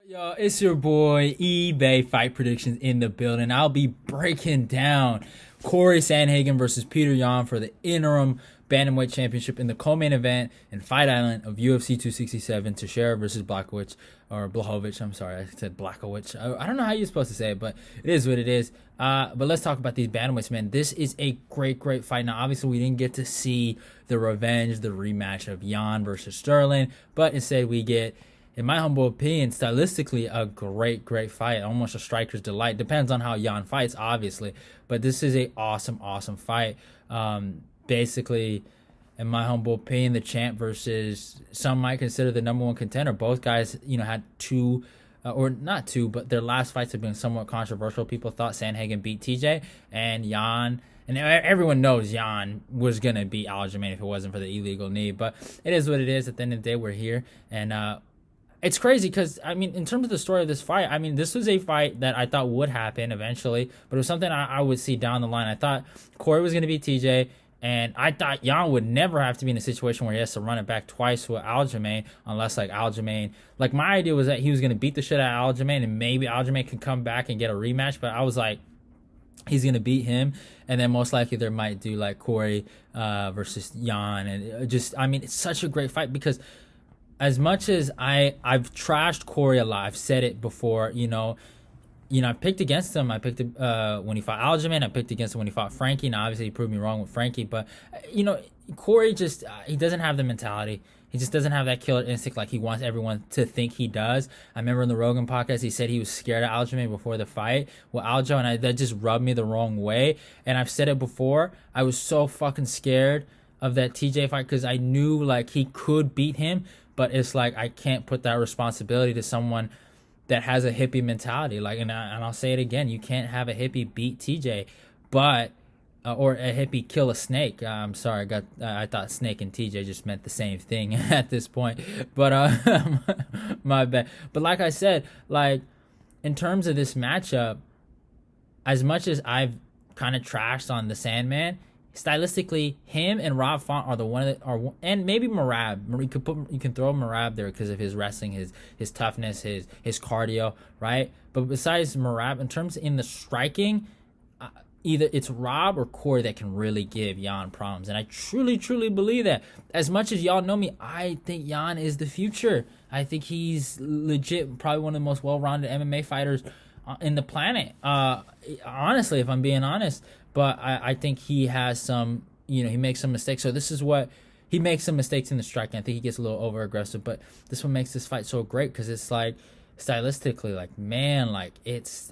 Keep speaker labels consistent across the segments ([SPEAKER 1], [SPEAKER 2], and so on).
[SPEAKER 1] Yo, it's your boy eBay Fight Predictions in the building. I'll be breaking down Cory Sandhagen versus Petr Yan for the interim bantamweight championship in the co-main event in Fight Island of UFC 267. Teixeira versus Blachowicz or Blachowicz. I'm sorry, I said Blachowicz. I don't know how you're supposed to say it, but it is what it is. But let's talk about these bantamweights, man. This is a great fight. Now, obviously, we didn't get to see the revenge, the rematch of Yan versus Sterling, but instead we get, in my humble opinion, stylistically a great fight, almost a striker's delight. Depends on how Yan fights, obviously, but this is a awesome fight. Basically, in my humble opinion, the champ versus some might consider the number one contender. Both guys, had two, or not two, but their last fights have been somewhat controversial. People thought Sandhagen beat TJ, and Yan. And everyone knows Yan was going to beat Aljamain if it wasn't for the illegal knee. But it is what it is. At the end of the day, we're here. And it's crazy because, in terms of the story of this fight, this was a fight that I thought would happen eventually, but it was something I would see down the line. I thought Cory was going to beat TJ, and I thought Yan would never have to be in a situation where he has to run it back twice with Aljamain, unless, Aljamain, my idea was that he was going to beat the shit out of Aljamain, and maybe Aljamain could come back and get a rematch, but I was like, he's going to beat him, and then most likely there might do, Cory versus Yan, and it's such a great fight because as much as I've trashed Cory a lot, I've said it before, I picked against him. I picked when he fought Aljamain. I picked against him when he fought Frankie. Now, obviously, he proved me wrong with Frankie, but Cory just he doesn't have the mentality. He just doesn't have that killer instinct like he wants everyone to think he does. I remember in the Rogan podcast, he said he was scared of Aljamain before the fight with Aljo, and that just rubbed me the wrong way. And I've said it before. I was so fucking scared of that TJ fight because I knew he could beat him. But it's I can't put that responsibility to someone that has a hippie mentality. And I'll say it again, you can't have a hippie beat TJ, but or a hippie kill a snake. I'm sorry, I thought snake and TJ just meant the same thing at this point. But my bad. But like I said, in terms of this matchup, as much as I've kind of trashed on the Sandman, stylistically, him and Rob Font are the one that are, and maybe Merab. You can throw Merab there because of his wrestling, his toughness, his cardio, right? But besides Merab, in terms in the striking, either it's Rob or Cory that can really give Yan problems, and I truly believe that. As much as y'all know me, I think Yan is the future. I think he's legit, probably one of the most well-rounded MMA fighters in the planet. Honestly, if I'm being honest. But I think he has some, he makes some mistakes. So this is what, he makes some mistakes in the striking. I think he gets a little over aggressive. But this one makes this fight so great because it's stylistically, it's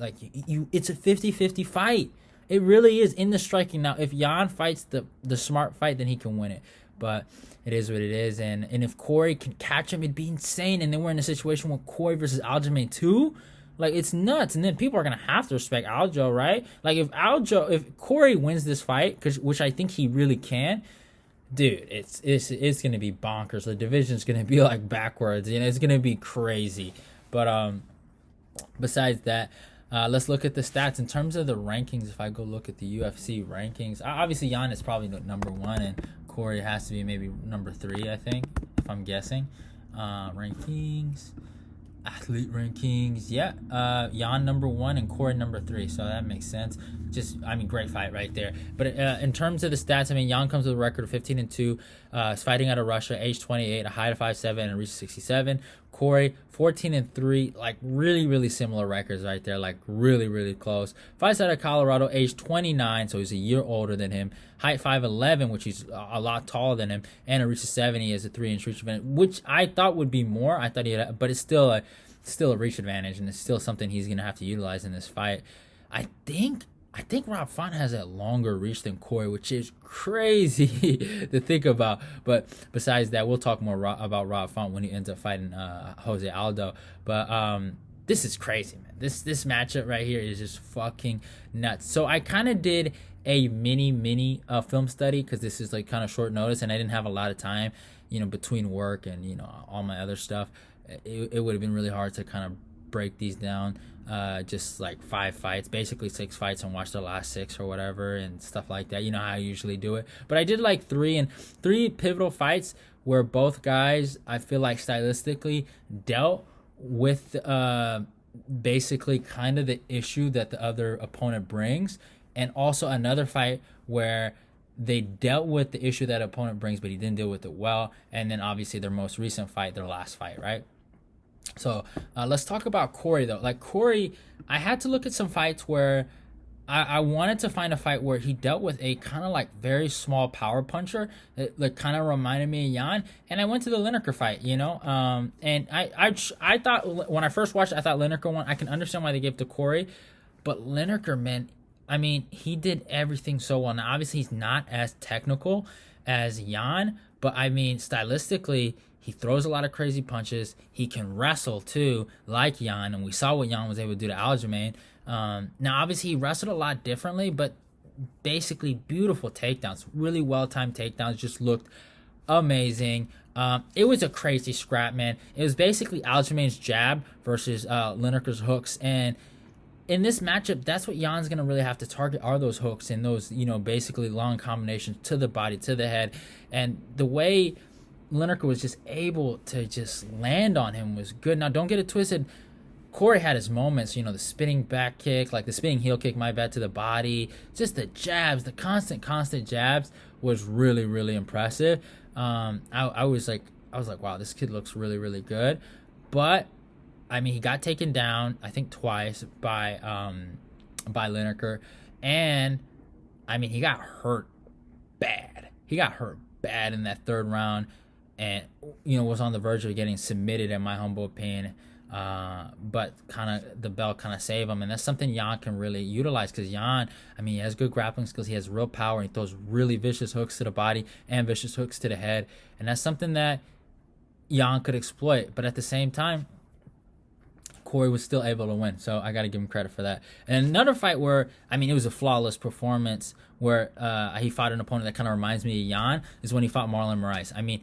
[SPEAKER 1] it's a 50-50 fight. It really is in the striking. Now, if Yan fights the smart fight, then he can win it. But it is what it is. And if Cory can catch him, it'd be insane. And then we're in a situation with Cory versus Aljamain too. It's nuts, and then people are gonna have to respect Aljo, right? If Cory wins this fight, which I think he really can, dude, it's gonna be bonkers. The division's gonna be backwards, it's gonna be crazy. But besides that, let's look at the stats in terms of the rankings. If I go look at the UFC rankings, obviously Yan is probably number one, and Cory has to be maybe number 3, I think, if I'm guessing. Rankings. Athlete rankings, Yan number 1 and Cory number 3, so that makes sense. Great fight right there. But in terms of the stats, Yan comes with a record of 15-2. Is fighting out of Russia, age 28, a height of 5'7", and reach 67. Cory 14-3, really similar records right there, really close. Fights out of Colorado, age 29, so he's a year older than him. Height 5'11", which he's a lot taller than him, and a reach of 70 as a 3-inch reach advantage, which I thought would be more. I thought but it's still a reach advantage, and it's still something he's gonna have to utilize in this fight. I think Rob Font has a longer reach than Cory, which is crazy to think about. But besides that, we'll talk more about Rob Font when he ends up fighting Jose Aldo. But this is crazy, man. This matchup right here is just fucking nuts. So I kind of did a mini film study because this is kind of short notice, and I didn't have a lot of time, between work and all my other stuff. It would have been really hard to kind of break these down. Just 5 fights, basically 6 fights, and watch the last 6 or whatever and stuff like that. You know how I usually do it. But I did 3 pivotal fights where both guys, I feel stylistically dealt with basically kind of the issue that the other opponent brings, and also another fight where they dealt with the issue that opponent brings, but he didn't deal with it well. And then obviously their most recent fight, their last fight, right? So let's talk about Cory though. Like Cory, I had to look at some fights where I wanted to find a fight where he dealt with a kind of like very small power puncher that like kind of reminded me of Jan, and I went to the Lineker fight, and I thought when I first watched it, I thought Lineker won. I can understand why they gave it to Cory, but Lineker, man, I mean, he did everything so well. Now obviously he's not as technical as Jan, but I mean stylistically, he throws a lot of crazy punches. He can wrestle too, like Jan, and we saw what Jan was able to do to Aljamain. Now, obviously, he wrestled a lot differently, but basically beautiful takedowns, really well-timed takedowns, just looked amazing. It was a crazy scrap, man. It was basically Aljamain's jab versus Lineker's hooks, and in this matchup, that's what Jan's going to really have to target are those hooks and those, basically long combinations to the body, to the head, and the way Lineker was just able to just land on him was good. Now, don't get it twisted. Cory had his moments, the spinning back kick, like the spinning heel kick, my bad, to the body. Just the jabs, the constant jabs was really, really impressive. I was like, wow, this kid looks really, really good. But, I mean, he got taken down, I think twice by Lineker. And, I mean, he got hurt bad. He got hurt bad in that third round and, was on the verge of getting submitted, in my humble opinion. But kind of the bell kind of saved him, and that's something Jan can really utilize because Jan, I mean, he has good grappling skills, he has real power, and he throws really vicious hooks to the body and vicious hooks to the head, and that's something that Jan could exploit. But at the same time, Cory was still able to win, so I got to give him credit for that. And another fight where, I mean, it was a flawless performance where he fought an opponent that kind of reminds me of Jan is when he fought Marlon Moraes. I mean,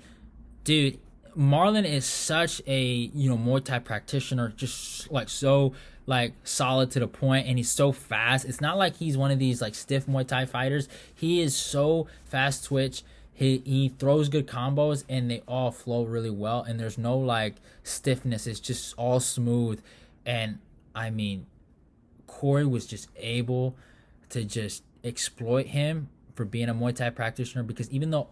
[SPEAKER 1] dude, Marlon is such a Muay Thai practitioner, just like so like solid to the point, and he's so fast. It's not like he's one of these like stiff Muay Thai fighters. He is so fast twitch. He throws good combos, and they all flow really well. And there's no like stiffness. It's just all smooth. And I mean, Cory was just able to just exploit him for being a Muay Thai practitioner, because even though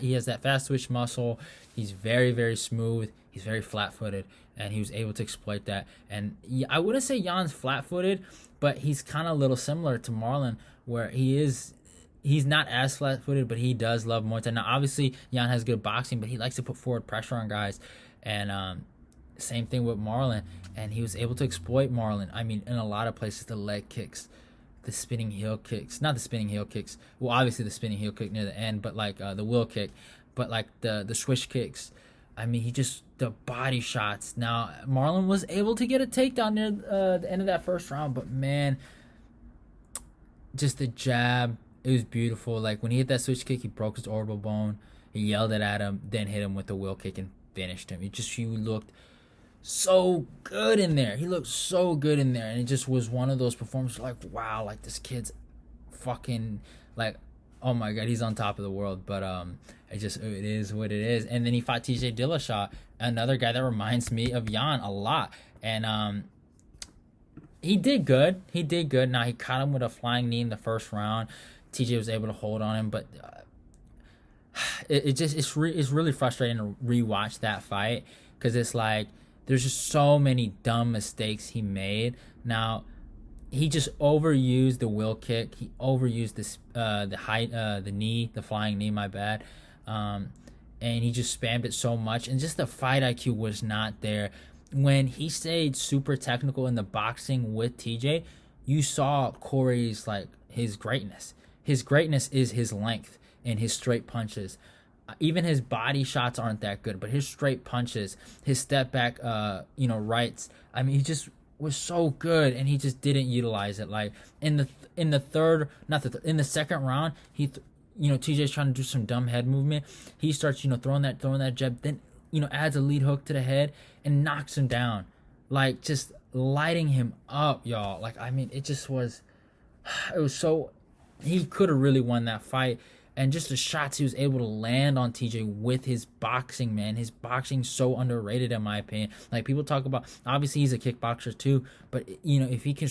[SPEAKER 1] he has that fast twitch muscle, he's very, very smooth, he's very flat-footed, and he was able to exploit that. And I wouldn't say Jan's flat-footed, but he's kind of a little similar to Marlon, where he's not as flat-footed, but he does love Muay Thai. Now, obviously, Jan has good boxing, but he likes to put forward pressure on guys, and same thing with Marlon, and he was able to exploit Marlon. I mean, in a lot of places, the leg kicks, the spinning heel kicks, not the spinning heel kicks, well, obviously the spinning heel kick near the end, but like the wheel kick, but like the swish kicks. I mean, the body shots. Now, Marlon was able to get a takedown near the end of that first round, but man, just the jab, it was beautiful. Like when he hit that switch kick, he broke his orbital bone, he yelled it at him, then hit him with the wheel kick and finished him. He looked so good in there. He looked so good in there, and it just was one of those performances like, wow, like this kid's fucking like, oh my god, he's on top of the world. But it is what it is. And then he fought TJ Dillashaw, another guy that reminds me of Jan a lot, and he did good. Now he caught him with a flying knee in the first round. TJ was able to hold on him, but it's really frustrating to rewatch that fight, because it's like there's just so many dumb mistakes he made. Now, he just overused the wheel kick. He overused the knee, the flying knee, my bad. And he just spammed it so much. And just the fight IQ was not there. When he stayed super technical in the boxing with TJ, you saw Cory's, like, his greatness. His greatness is his length and his straight punches. Even his body shots aren't that good, but his straight punches, his step back, rights. I mean, he just was so good, and he just didn't utilize it. Like in the second round, TJ's trying to do some dumb head movement. He starts, throwing that jab, then adds a lead hook to the head and knocks him down, like just lighting him up, y'all. Like, I mean, it was so, he could have really won that fight. And just the shots he was able to land on TJ with his boxing, man. His boxing's so underrated in my opinion. Like, people talk about, obviously he's a kickboxer too, but if he can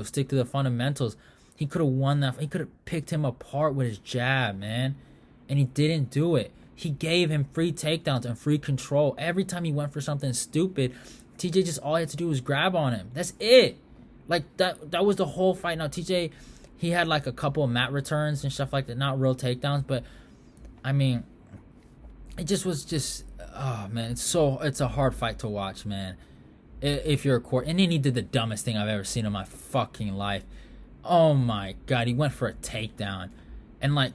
[SPEAKER 1] stick to the fundamentals, he could have won that. He could have picked him apart with his jab, man. And he didn't do it. He gave him free takedowns and free control. Every time he went for something stupid, TJ just, all he had to do was grab on him. That's it. Like, that was the whole fight. Now, TJ, he had like a couple of mat returns and stuff like that, not real takedowns, but I mean, it just was oh man, it's a hard fight to watch, man. If you're a court, and then he did the dumbest thing I've ever seen in my fucking life. Oh my god, he went for a takedown, and like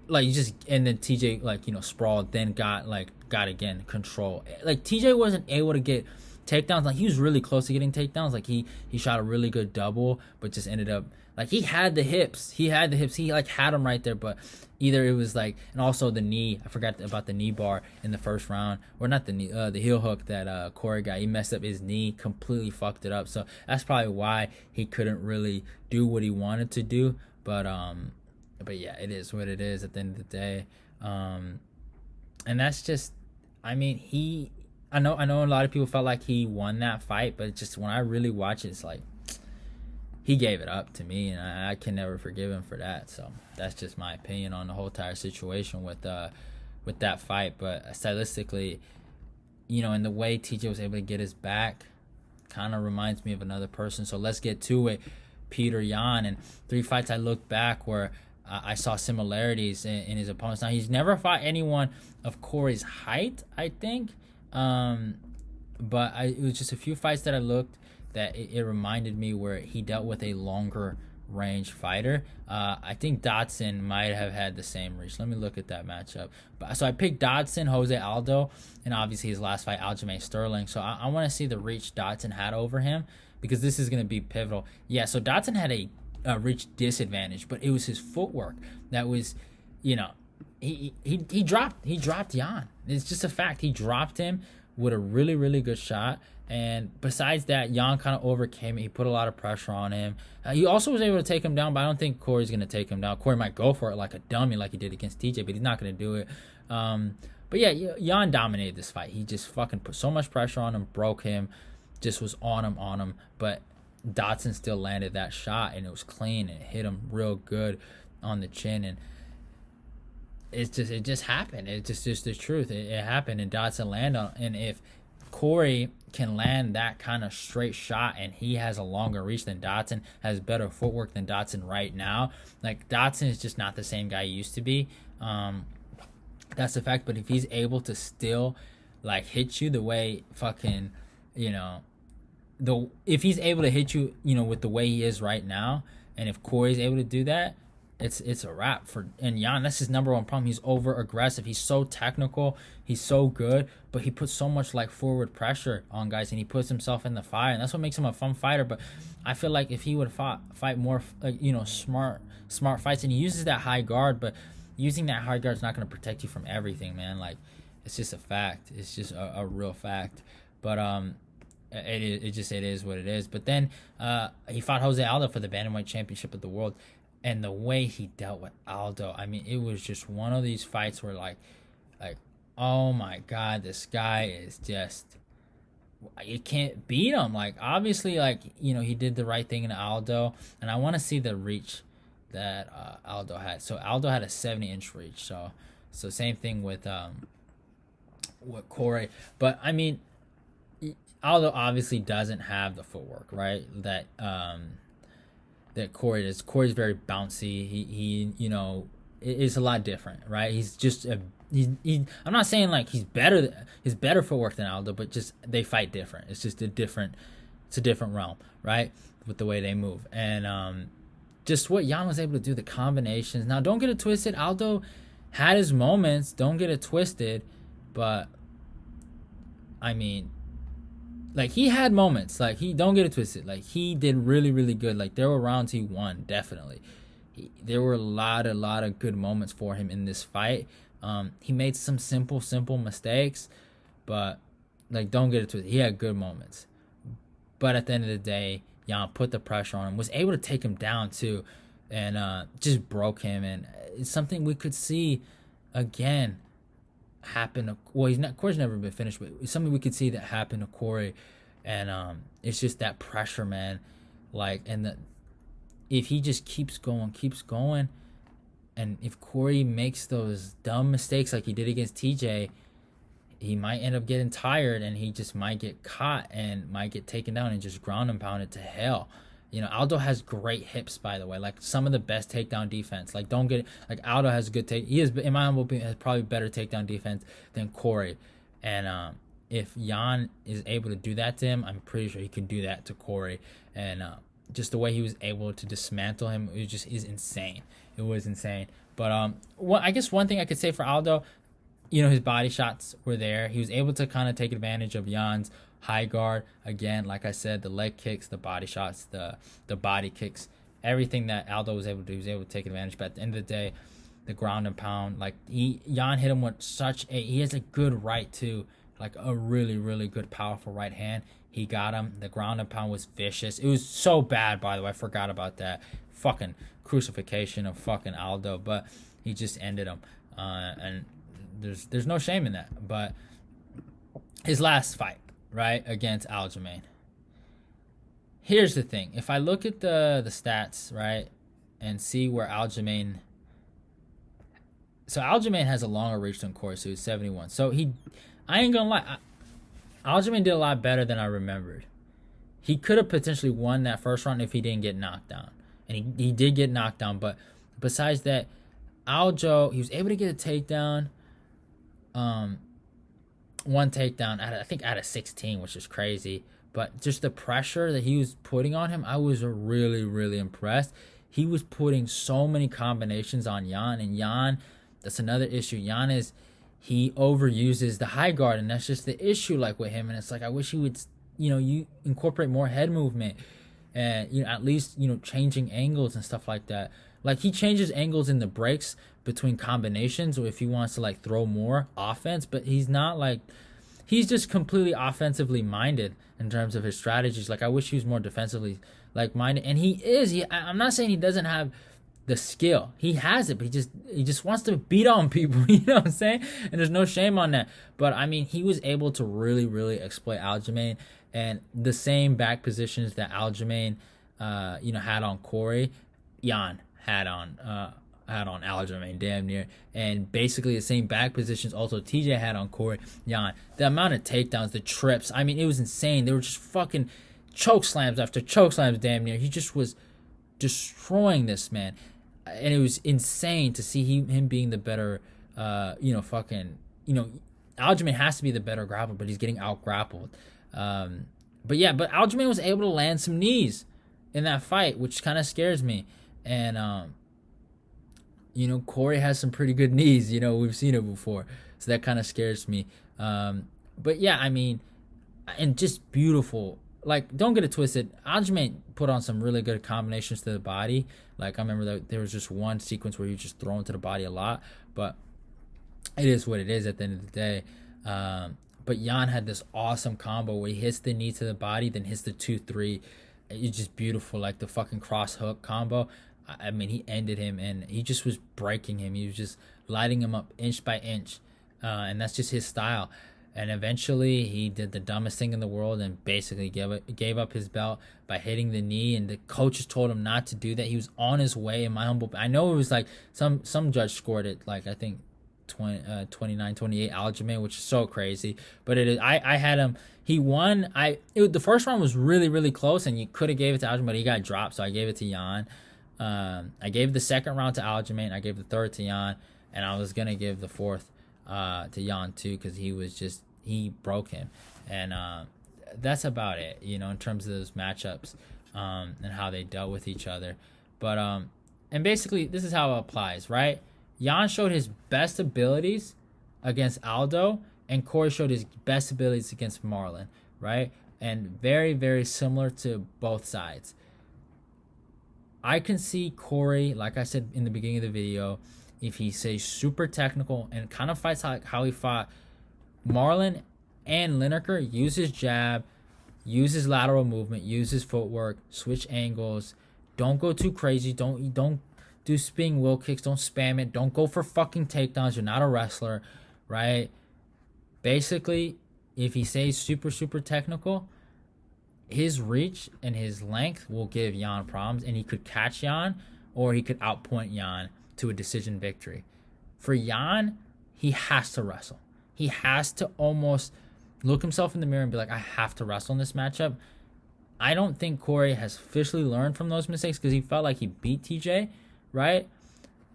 [SPEAKER 1] you just, and then TJ sprawled, then got again control. Like, TJ wasn't able to get takedowns. Like, he was really close to getting takedowns. Like, he shot a really good double, but just ended up, like, he had the hips. He had him right there, but either it was like, and also the knee. I forgot about the knee bar in the first round, or not the knee, the heel hook that Cory got. He messed up his knee, completely fucked it up. So that's probably why he couldn't really do what he wanted to do. But yeah, it is what it is at the end of the day. And that's just, I mean, I know a lot of people felt like he won that fight, but just when I really watch it, it's like, he gave it up to me, and I can never forgive him for that. So that's just my opinion on the whole entire situation with that fight. But stylistically, in the way TJ was able to get his back, kind of reminds me of another person. So let's get to it. Petr Yan, and 3 fights I looked back where I saw similarities in his opponents. Now, he's never fought anyone of Cory's height, I think. But it was just a few fights that I looked that it reminded me where he dealt with a longer range fighter. I think Dodson might have had the same reach. Let me look at that matchup. So I picked Dodson, Jose Aldo, and obviously his last fight, Aljamain Sterling. So I want to see the reach Dodson had over him, because this is going to be pivotal. Yeah, so Dodson had a reach disadvantage, but it was his footwork that was, he dropped Yan. It's just a fact. He dropped him with a really, really good shot. And besides that, Yan kind of overcame it. He put a lot of pressure on him. He also was able to take him down, but I don't think Cory's going to take him down. Cory might go for it like a dummy like he did against TJ, but he's not going to do it. But yeah, Yan dominated this fight. He just fucking put so much pressure on him, broke him, just was on him. But Dodson still landed that shot, and it was clean. It hit him real good on the chin, and it just happened. It's just the truth. It happened, and Dodson landed on. And if Cory can land that kind of straight shot, and he has a longer reach than Dodson, has better footwork than Dodson right now, like, Dodson is just not the same guy he used to be. That's the fact. But if he's able to still hit you the way fucking if he's able to hit you with the way he is right now, and if Cory's able to do that, it's a wrap for. And Yan, that's his number one problem. He's over aggressive. He's so technical. He's so good, but he puts so much forward pressure on guys, and he puts himself in the fire, and that's what makes him a fun fighter. But I feel like if he would fight more smart fights, and he uses that high guard, but using that high guard is not going to protect you from everything, man. Like, it's just a fact. It's just a real fact. But it is what it is. But then he fought Jose Aldo for the bantamweight championship of the world. And the way he dealt with Aldo, I mean, it was just one of these fights where, like, oh my God, this guy is just, you can't beat him. Like, obviously, he did the right thing in Aldo, and I want to see the reach that Aldo had. So Aldo had a 70-inch reach. So same thing with Cory. But I mean, Aldo obviously doesn't have the footwork, right? That Cory does. Cory's very bouncy. He it's a lot different, right? He's just I'm not saying he's better footwork than Aldo, but just they fight different. It's just a different realm, right? With the way they move. And just what Yan was able to do, the combinations. Now, don't get it twisted. Aldo had his moments. Don't get it twisted. But I mean, he had moments. He don't get it twisted. He did really, really good. There were rounds he won, definitely. There were a lot of good moments for him in this fight. He made some simple mistakes, but don't get it twisted. He had good moments. But at the end of the day, Yan put the pressure on him, was able to take him down too. and just broke him. And it's something we could see again happen. Well, Corey's never been finished, but it's something we could see that happen to Cory. And it's just that pressure, man. Like, and if he just keeps going, and if Cory makes those dumb mistakes like he did against TJ, he might end up getting tired, and he just might get caught and might get taken down and just ground and pounded to hell. Aldo has great hips, by the way. Like, some of the best takedown defense. Like, don't get it. Like, Aldo has a good take. He is, in my humble opinion, has probably better takedown defense than Cory. And if Jan is able to do that to him, I'm pretty sure he can do that to Cory. And just the way he was able to dismantle him, it just is insane. It was insane. But I guess one thing I could say for Aldo, his body shots were there. He was able to kind of take advantage of Jan's high guard. Again, like I said, the leg kicks, the body shots, the body kicks, everything that Aldo was able to do, he was able to take advantage. But at the end of the day, the ground and pound, like Jan hit him with he has a good right too, like a really, really good, powerful right hand. He got him. The ground and pound was vicious. It was so bad, by the way. I forgot about that. Fucking crucifixion of fucking Aldo, but he just ended him. And there's no shame in that. But his last fight, right, against Aljamain. Here's the thing. If I look at the stats, right, and see where Aljamain has a longer reach than Cory, so he's 71. So I ain't gonna lie, Aljamain did a lot better than I remembered. He could have potentially won that first round if he didn't get knocked down. And he did get knocked down, but besides that, Aljo, he was able to get a takedown. One takedown, I think out of 16, which is crazy. But just the pressure that he was putting on him, I was really, really impressed. He was putting so many combinations on Jan, and Jan, that's another issue. Jan he overuses the high guard, and that's just the issue, like, with him. And it's like, I wish he would, you incorporate more head movement, and at least changing angles and stuff like that. Like, he changes angles in the breaks between combinations, or if he wants to like throw more offense, but he's not like, he's just completely offensively minded in terms of his strategies. Like, I wish he was more defensively like minded, and he is. I'm not saying he doesn't have the skill. He has it, but he just wants to beat on people. You know what I'm saying? And there's no shame on that. But I mean, he was able to really, really exploit Aljamain, and the same back positions that Aljamain, had on Cory, Jan had on Aljamain, damn near. And basically the same back positions also TJ had on Cory, Jan. The amount of takedowns, the trips, I mean, it was insane. They were just fucking choke slams after choke slams, damn near. He just was destroying this man. And it was insane to see him being the better, Aljamain has to be the better grappler, but he's getting out grappled. But Aljamain was able to land some knees in that fight, which kind of scares me. And, Cory has some pretty good knees. We've seen it before. So that kind of scares me. But yeah, I mean, and just beautiful. Like, don't get it twisted. Aljamain put on some really good combinations to the body. Like, I remember that there was just one sequence where he was just thrown to the body a lot. But it is what it is at the end of the day. But Jan had this awesome combo where he hits the knee to the body, then hits the 2-3. It's just beautiful, like the fucking cross hook combo. I mean, he ended him, and he just was breaking him. He was just lighting him up inch by inch. And that's just his style. And eventually, he did the dumbest thing in the world and basically gave up his belt by hitting the knee. And the coaches told him not to do that. He was on his way. In my humble, I know it was like some judge scored it, like, I think 29-28 Aljamain, which is so crazy. But it is. I had him. He won. The first round was really, really close, and you could have gave it to Aljamain, but he got dropped, so I gave it to Jan. I gave the second round to Aljamain. I gave the third to Jan, and I was gonna give the fourth to Jan too, because he broke him. And that's about it, in terms of those matchups, and how they dealt with each other. But and basically this is how it applies, right? Jan showed his best abilities against Aldo, and Cory showed his best abilities against Marlon, right? And very, very similar to both sides. I can see Cory, like I said in the beginning of the video, if he stays super technical and kind of fights like how he fought Marlon and Lineker, use his jab, use his lateral movement, use his footwork, switch angles, Don't go too crazy. Don't do spinning wheel kicks. Don't spam it. Don't go for fucking takedowns. You're not a wrestler, right? Basically, if he stays super, super technical, his reach and his length will give Jan problems, and he could catch Jan or he could outpoint Jan to a decision victory. For Jan, he has to wrestle. He has to almost look himself in the mirror and be like, I have to wrestle in this matchup. I don't think Cory has officially learned from those mistakes because he felt like he beat TJ, right?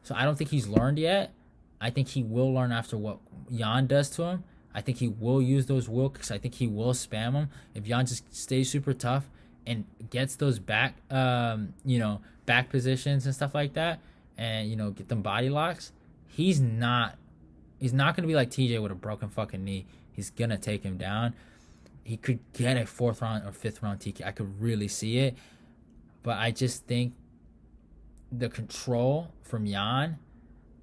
[SPEAKER 1] So I don't think he's learned yet. I think he will learn after what Jan does to him. I think he will use those wheel kicks. I think he will spam them. If Jan just stays super tough and gets those back, back positions and stuff like that, and get them body locks, he's not going to be like TJ with a broken fucking knee. He's gonna take him down. He could get a 4th round or 5th round TK. I could really see it, but I just think the control from Jan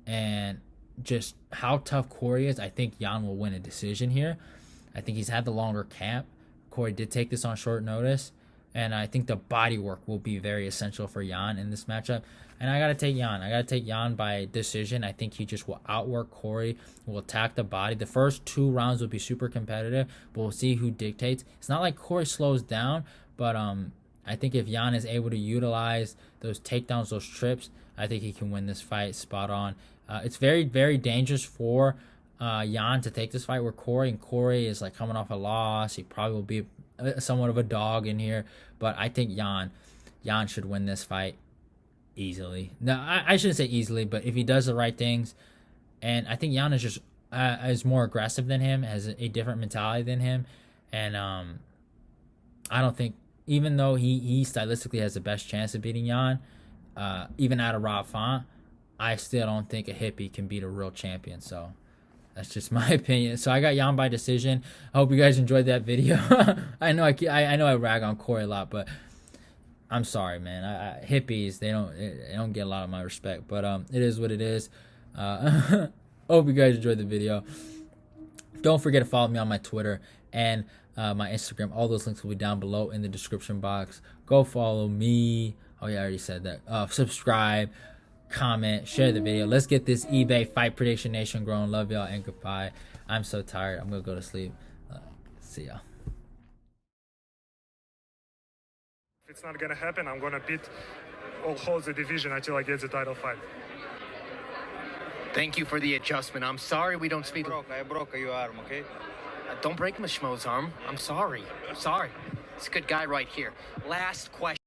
[SPEAKER 1] and just how tough Cory is, I think Jan will win a decision here. I think he's had the longer camp. Cory did take this on short notice, and I think the body work will be very essential for Jan in this matchup. And I got to take Jan. I got to take Jan by decision. I think he just will outwork Cory, will attack the body. The first 2 rounds will be super competitive, but we'll see who dictates. It's not like Cory slows down, but I think if Jan is able to utilize those takedowns, those trips, I think he can win this fight spot on. It's very, very dangerous for Jan to take this fight where Cory is like coming off a loss. He probably will be somewhat of a dog in here, but I think Jan should win this fight easily. No, I shouldn't say easily, but if he does the right things, and I think Jan is just is more aggressive than him, has a different mentality than him, and I don't think, even though he stylistically has the best chance of beating Jan, even out of Rob Font, I still don't think a hippie can beat a real champion. So that's just my opinion. So I got Jan by decision. I hope you guys enjoyed that video. I know I rag on Cory a lot, but I'm sorry, man. Hippies, they don't get a lot of my respect, but it is what it is. Hope you guys enjoyed the video. Don't forget to follow me on my Twitter and my Instagram. All those links will be down below in the description box. Go follow me. Oh yeah, I already said that. Subscribe, comment, share the video. Let's get this eBay Fight Prediction Nation growing. Love y'all and goodbye. I'm so tired. I'm gonna go to sleep. See y'all.
[SPEAKER 2] If it's not gonna happen, I'm gonna beat or hold the division until I get the title fight.
[SPEAKER 3] Thank you for the adjustment. I'm sorry we don't speak.
[SPEAKER 4] I broke your arm, okay?
[SPEAKER 3] Don't break my schmo's arm. I'm sorry. It's a good guy right here. Last question.